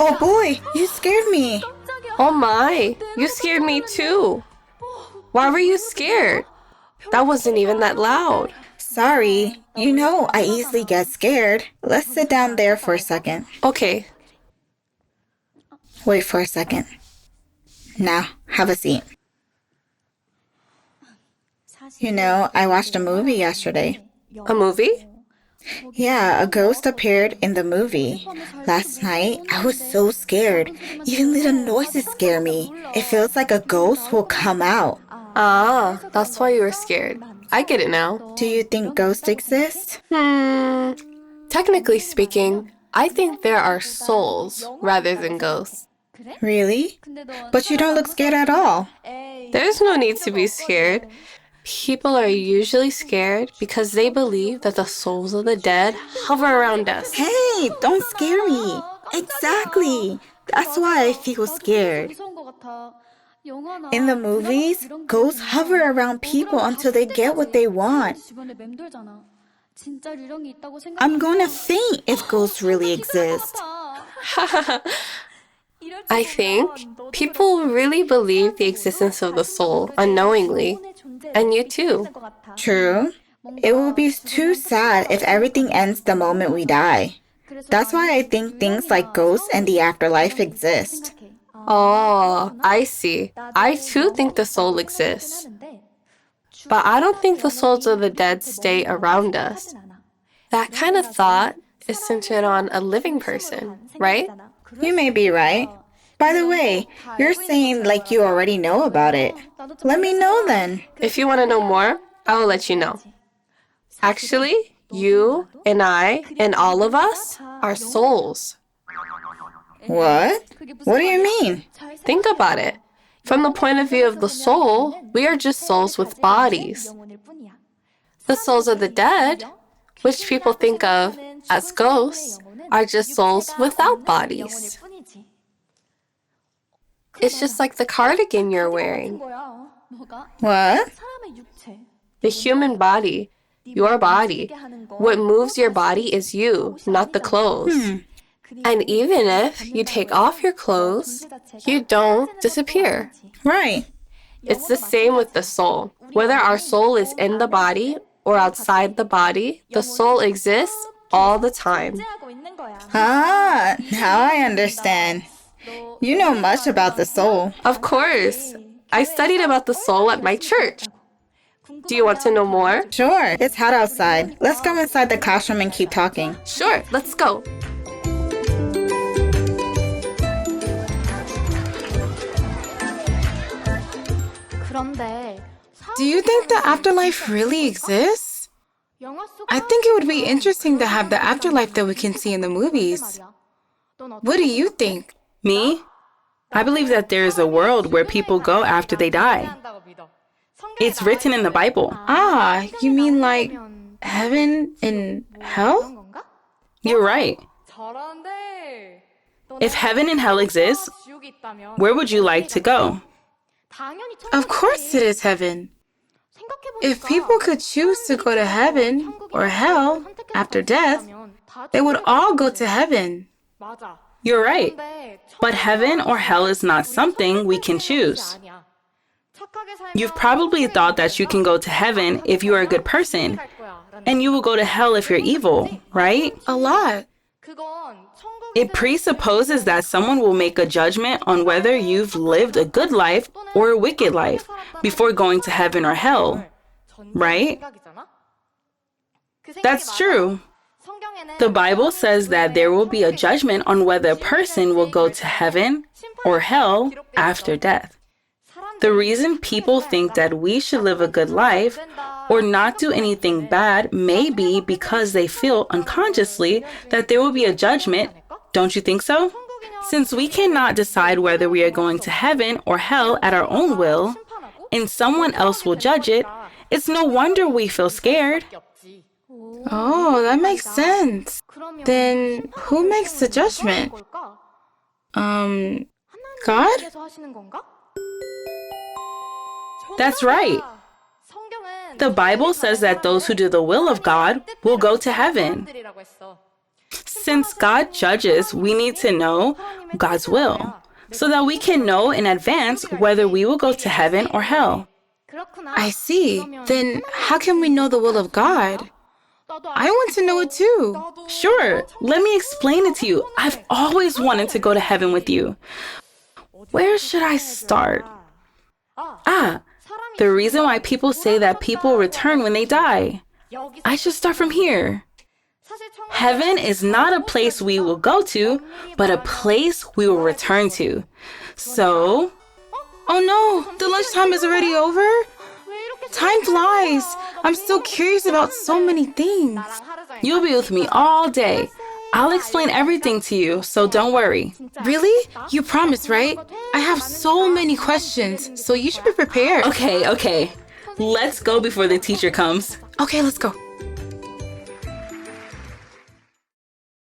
Oh boy, you scared me. Oh my, you scared me too. Why were you scared? That wasn't even that loud. Sorry. You know I easily get scared. Let's sit down there for a second. Okay. Wait for a second. Now, have a seat. You know, I watched a movie yesterday. A movie? Yeah, a ghost appeared in the movie. Last night, I was so scared. Even little noises scare me. It feels like a ghost will come out. Ah, that's why you were scared. I get it now. Do you think ghosts exist? Technically speaking, I think there are souls rather than ghosts. Really? But you don't look scared at all. There's no need to be scared. People are usually scared because they believe that the souls of the dead hover around us. Hey, don't scare me. Exactly. That's why I feel scared. In the movies, ghosts hover around people until they get what they want. I'm gonna faint if ghosts really exist. I think people really believe the existence of the soul unknowingly. And you too. True. It will be too sad if everything ends the moment we die. That's why I think things like ghosts and the afterlife exist. Oh, I see. I too think the soul exists. But I don't think the souls of the dead stay around us. That kind of thought is centered on a living person, right? You may be right. By the way, you're saying like you already know about it. Let me know then. If you want to know more, I will let you know. Actually, you and I and all of us are souls. What? What do you mean? Think about it. From the point of view of the soul, we are just souls with bodies. The souls of the dead, which people think of as ghosts, are just souls without bodies. It's just like the cardigan you're wearing. What? The human body, your body. What moves your body is you, not the clothes. And even if you take off your clothes, you don't disappear. Right. It's the same with the soul. Whether our soul is in the body or outside the body, the soul exists all the time. Ah, now I understand. You know much about the soul. Of course. I studied about the soul at my church. Do you want to know more? Sure, it's hot outside. Let's go inside the classroom and keep talking. Sure, let's go. Do you think the afterlife really exists? I think it would be interesting to have the afterlife that we can see in the movies. What do you think? Me? I believe that there is a world where people go after they die. It's written in the Bible. Ah, you mean like heaven and hell? You're right. If heaven and hell exist, where would you like to go? Of course it is heaven. If people could choose to go to heaven or hell after death, they would all go to heaven. You're right. But heaven or hell is not something we can choose. You've probably thought that you can go to heaven if you are a good person, and you will go to hell if you're evil, right? A lot. It presupposes that someone will make a judgment on whether you've lived a good life or a wicked life before going to heaven or hell, right? That's true. The Bible says that there will be a judgment on whether a person will go to heaven or hell after death. The reason people think that we should live a good life or not do anything bad may be because they feel unconsciously that there will be a judgment. Don't you think so? Since we cannot decide whether we are going to heaven or hell at our own will, and someone else will judge it, it's no wonder we feel scared. Oh, that makes sense. Then who makes the judgment? God? That's right. The Bible says that those who do the will of God will go to heaven. Since God judges, we need to know God's will so that we can know in advance whether we will go to heaven or hell. I see. Then how can we know the will of God? I want to know it too. Sure, let me explain it to you. I've always wanted to go to heaven with you. Where should I start? The reason why people say that people return when they die. I should start from here. Heaven is not a place we will go to, but a place we will return to. So, oh no, the lunchtime is already over? Time flies. I'm still curious about so many things. You'll be with me all day. I'll explain everything to you, so don't worry. Really? You promise, right? I have so many questions, so you should be prepared. Okay. Let's go before the teacher comes. Okay, let's go.